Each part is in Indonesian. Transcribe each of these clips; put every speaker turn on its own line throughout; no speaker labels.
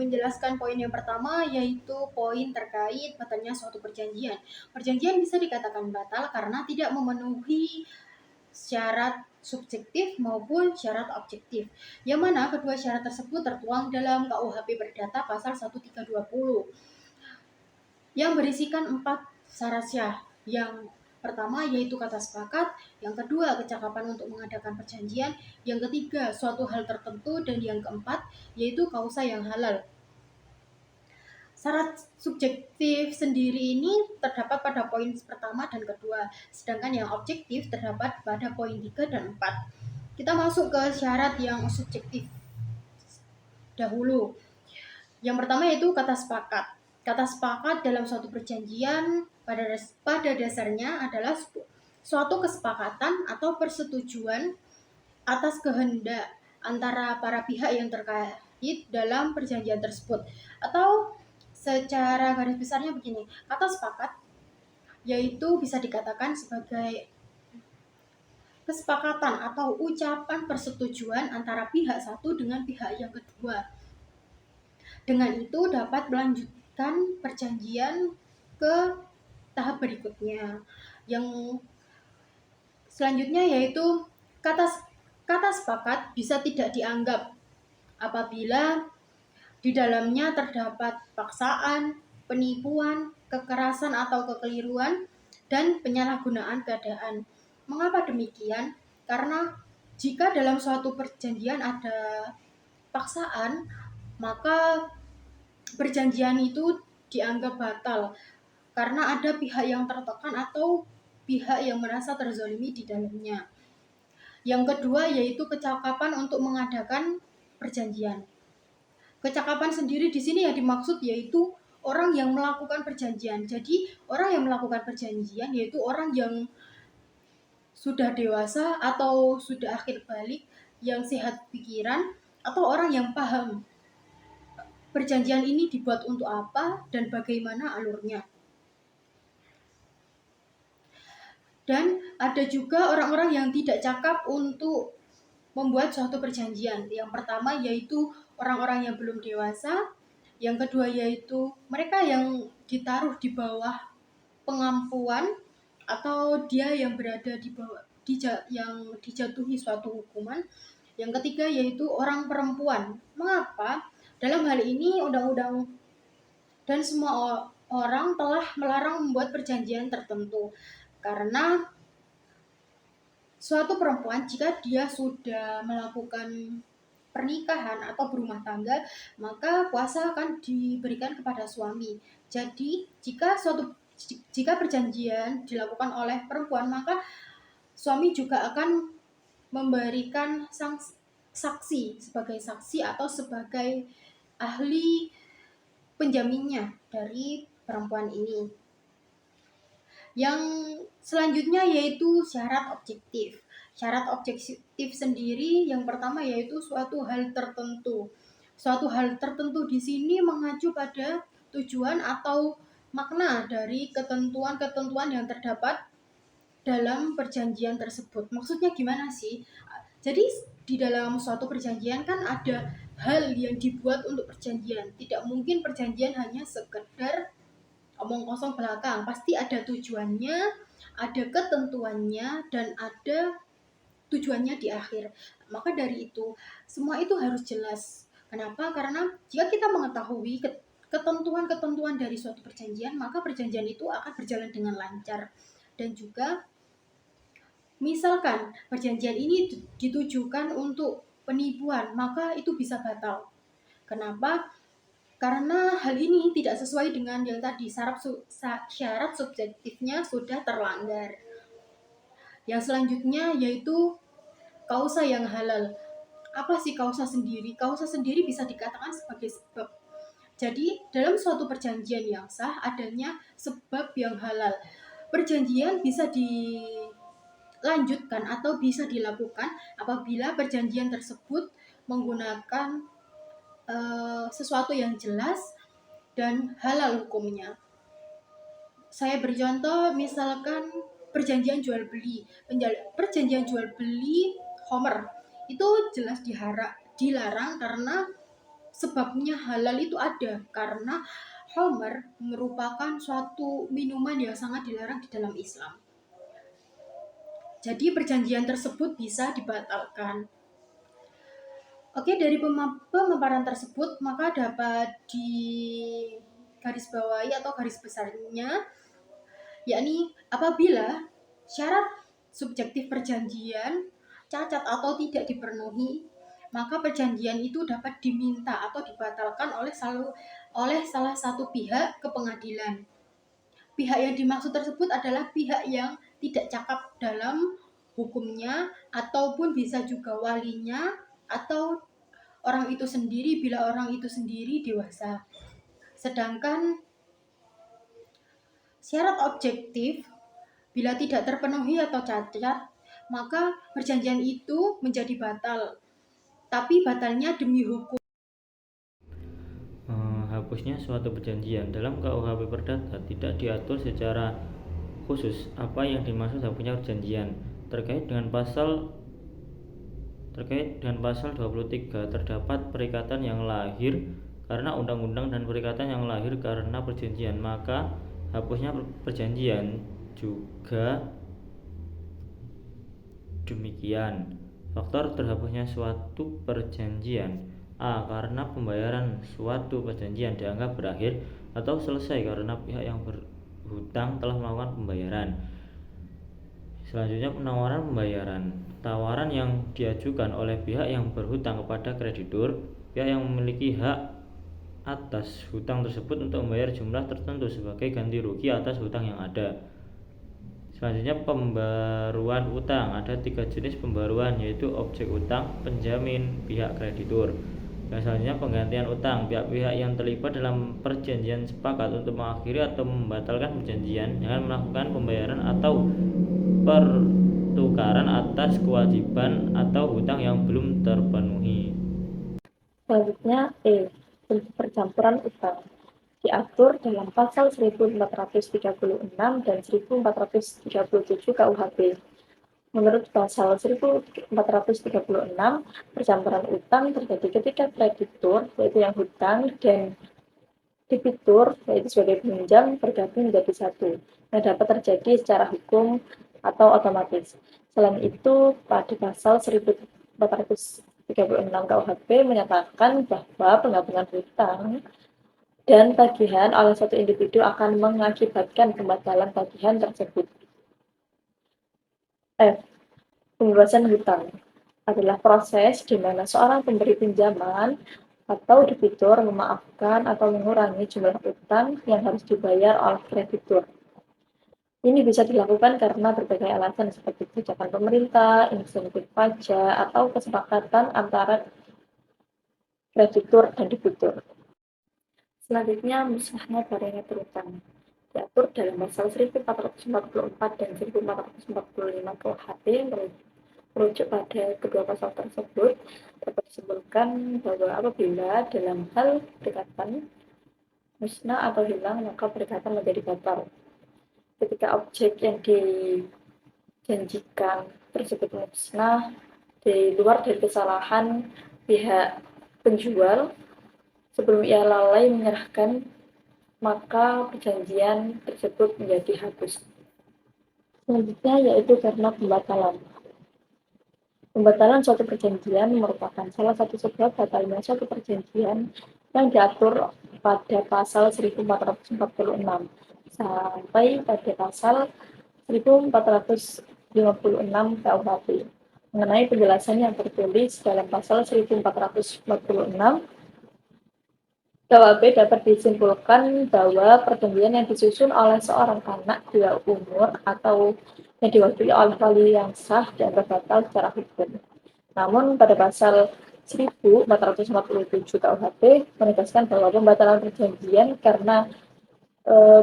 menjelaskan poin yang pertama, yaitu poin terkait batalnya suatu perjanjian. Perjanjian bisa dikatakan batal karena tidak memenuhi syarat subjektif maupun syarat objektif, yang mana kedua syarat tersebut tertuang dalam KUHP Perdata pasal 1320 yang berisikan 4 syarat syah. Yang pertama yaitu kata sepakat, yang kedua kecakapan untuk mengadakan perjanjian, yang ketiga suatu hal tertentu, dan yang keempat yaitu kausa yang halal. Syarat subjektif sendiri ini terdapat pada poin pertama dan kedua, sedangkan yang objektif terdapat pada poin 3 dan 4. Kita masuk ke syarat yang subjektif dahulu. Yang pertama yaitu kata sepakat. Kata sepakat dalam suatu perjanjian pada dasarnya adalah suatu kesepakatan atau persetujuan atas kehendak antara para pihak yang terkait dalam perjanjian tersebut. Atau secara garis besarnya begini, kata sepakat yaitu bisa dikatakan sebagai kesepakatan atau ucapan persetujuan antara pihak satu dengan pihak yang kedua. Dengan itu dapat melanjutkan perjanjian ke tahap berikutnya. Yang selanjutnya yaitu kata sepakat bisa tidak dianggap apabila di dalamnya terdapat paksaan, penipuan, kekerasan atau kekeliruan, dan penyalahgunaan keadaan. Mengapa demikian? Karena jika dalam suatu perjanjian ada paksaan, maka perjanjian itu dianggap batal karena ada pihak yang tertekan atau pihak yang merasa terzalimi di dalamnya. Yang kedua yaitu kecakapan untuk mengadakan perjanjian. Kecakapan sendiri di sini yang dimaksud yaitu orang yang melakukan perjanjian. Jadi orang yang melakukan perjanjian yaitu orang yang sudah dewasa atau sudah akhir balik, yang sehat pikiran, atau orang yang paham perjanjian ini dibuat untuk apa dan bagaimana alurnya. Dan ada juga orang-orang yang tidak cakap untuk membuat suatu perjanjian. Yang pertama yaitu orang-orang yang belum dewasa. Yang kedua yaitu mereka yang ditaruh di bawah pengampuan atau dia yang berada di bawah yang dijatuhi suatu hukuman. Yang ketiga yaitu orang perempuan. Mengapa? Dalam hal ini undang-undang dan semua orang telah melarang membuat perjanjian tertentu. Karena suatu perempuan jika dia sudah melakukan pernikahan atau berumah tangga, maka kuasa akan diberikan kepada suami. Jadi jika perjanjian dilakukan oleh perempuan, maka suami juga akan memberikan saksi sebagai saksi atau sebagai ahli penjaminnya dari perempuan ini. Yang selanjutnya yaitu syarat objektif. Syarat objektif sendiri yang pertama yaitu suatu hal tertentu. Suatu hal tertentu di sini mengacu pada tujuan atau makna dari ketentuan-ketentuan yang terdapat dalam perjanjian tersebut. Maksudnya gimana sih? Jadi di dalam suatu perjanjian kan ada hal yang dibuat untuk perjanjian. Tidak mungkin perjanjian hanya sekedar omong kosong belakang. Pasti ada tujuannya, ada ketentuannya, dan ada tujuannya di akhir. Maka dari itu, semua itu harus jelas. Kenapa? Karena jika kita mengetahui ketentuan-ketentuan dari suatu perjanjian, maka perjanjian itu akan berjalan dengan lancar. Dan juga misalkan perjanjian ini ditujukan untuk penipuan, maka itu bisa batal. Kenapa? Karena hal ini tidak sesuai dengan yang tadi, syarat subjektifnya sudah terlanggar. Yang selanjutnya yaitu kausa yang halal. Apa sih kausa sendiri? Kausa sendiri bisa dikatakan sebagai sebab. Jadi dalam suatu perjanjian yang sah adanya sebab yang halal. Perjanjian bisa dilanjutkan atau bisa dilakukan apabila perjanjian tersebut menggunakan sesuatu yang jelas dan halal hukumnya. Saya beri contoh, misalkan perjanjian jual beli. Perjanjian jual beli Homer itu jelas dilarang karena sebabnya halal itu ada karena Homer merupakan suatu minuman yang sangat dilarang di dalam Islam. Jadi perjanjian tersebut bisa dibatalkan. Oke, dari pemaparan tersebut maka dapat digarisbawahi atau garis besarnya, yakni apabila syarat subjektif perjanjian cacat atau tidak dipenuhi, maka perjanjian itu dapat diminta atau dibatalkan oleh salah satu pihak ke pengadilan. Pihak yang dimaksud tersebut adalah pihak yang tidak cakap dalam hukumnya, ataupun bisa juga walinya, atau orang itu sendiri bila orang itu sendiri dewasa. Sedangkan syarat objektif bila tidak terpenuhi atau cacat, maka perjanjian itu menjadi batal. Tapi batalnya demi hukum.
Hapusnya suatu perjanjian dalam KUHP Perdata tidak diatur secara khusus apa yang dimaksud hapusnya perjanjian. Terkait dengan pasal 23 terdapat perikatan yang lahir karena undang-undang dan perikatan yang lahir karena perjanjian, maka hapusnya perjanjian juga demikian. Faktor terhapusnya suatu perjanjian: A. Karena pembayaran suatu perjanjian dianggap berakhir atau selesai karena pihak yang berhutang telah melakukan pembayaran. Selanjutnya, penawaran pembayaran. Tawaran yang diajukan oleh pihak yang berhutang kepada kreditur, pihak yang memiliki hak atas hutang tersebut untuk membayar jumlah tertentu sebagai ganti rugi atas hutang yang ada. Selanjutnya, pembaruan utang. Ada 3 jenis pembaruan, yaitu objek utang, penjamin, pihak kreditur. Yang selanjutnya, penggantian utang. Pihak-pihak yang terlibat dalam perjanjian sepakat untuk mengakhiri atau membatalkan perjanjian dengan melakukan pembayaran atau pertukaran atas kewajiban atau hutang yang belum terpenuhi.
Selanjutnya E. Bentuk percampuran utang diatur dalam pasal 1436 dan 1437 KUHP. Menurut pasal 1436, percampuran utang terjadi ketika kreditur, yaitu yang hutang, dan debitur, yaitu sebagai peminjam, bergabung menjadi satu, yang dapat terjadi secara hukum atau otomatis. Selain itu, pada pasal 1436 KUHP menyatakan bahwa penggabungan hutang dan tagihan oleh suatu individu akan mengakibatkan pembatalan tagihan tersebut. F. Pembebasan hutang adalah proses di mana seorang pemberi pinjaman atau debitur memaafkan atau mengurangi jumlah utang yang harus dibayar oleh kreditur. Ini bisa dilakukan karena berbagai alasan seperti kebijakan pemerintah, insentif pajak, atau kesepakatan antara kreditur dan debitur. Selanjutnya, musnahnya barang berutang diatur dalam pasal 1444 dan 1445 KUHP. Merujuk pada kedua pasal tersebut, dapat disebutkan bahwa apabila dalam hal perikatan musnah atau hilang, maka perikatan menjadi batal. Ketika objek yang dijanjikan tersebut musnah di luar dari kesalahan pihak penjual sebelum ia lalai menyerahkan, maka perjanjian tersebut menjadi hapus. Selanjutnya yaitu karena pembatalan. Pembatalan suatu perjanjian merupakan salah satu sebab batalnya suatu perjanjian yang diatur pada pasal 1446 sampai pada pasal 1456 KUHP. Mengenai penjelasan yang tertulis dalam pasal 1446 KUHP dapat disimpulkan bahwa perjanjian yang disusun oleh seorang anak di bawah umur atau yang diwakili oleh wali yang sah dianggap batal secara hukum. Namun pada pasal 1447 KUHP menegaskan bahwa pembatalan perjanjian karena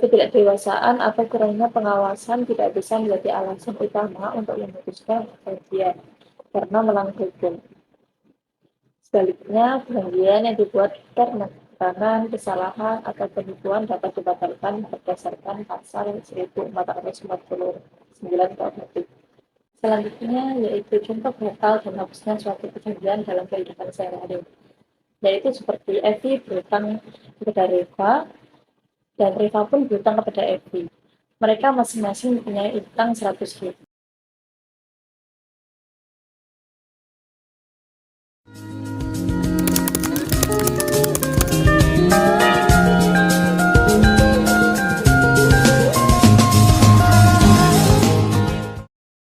ketidakdewasaan atau kurangnya pengawasan tidak bisa menjadi alasan utama untuk memutuskan perjanjian karena melanggar hukum. Sebaliknya, perjanjian yang dibuat karena kesalahan atau penipuan dapat dibatalkan berdasarkan pasal 1449 KUHP. Selanjutnya yaitu contoh batal dan hapusnya suatu perjanjian dalam kehidupan sehari-hari. yaitu seperti Evi berhutang kepada Reva, dan Reva pun berhutang kepada Evi. Mereka masing-masing mempunyai utang 100.000.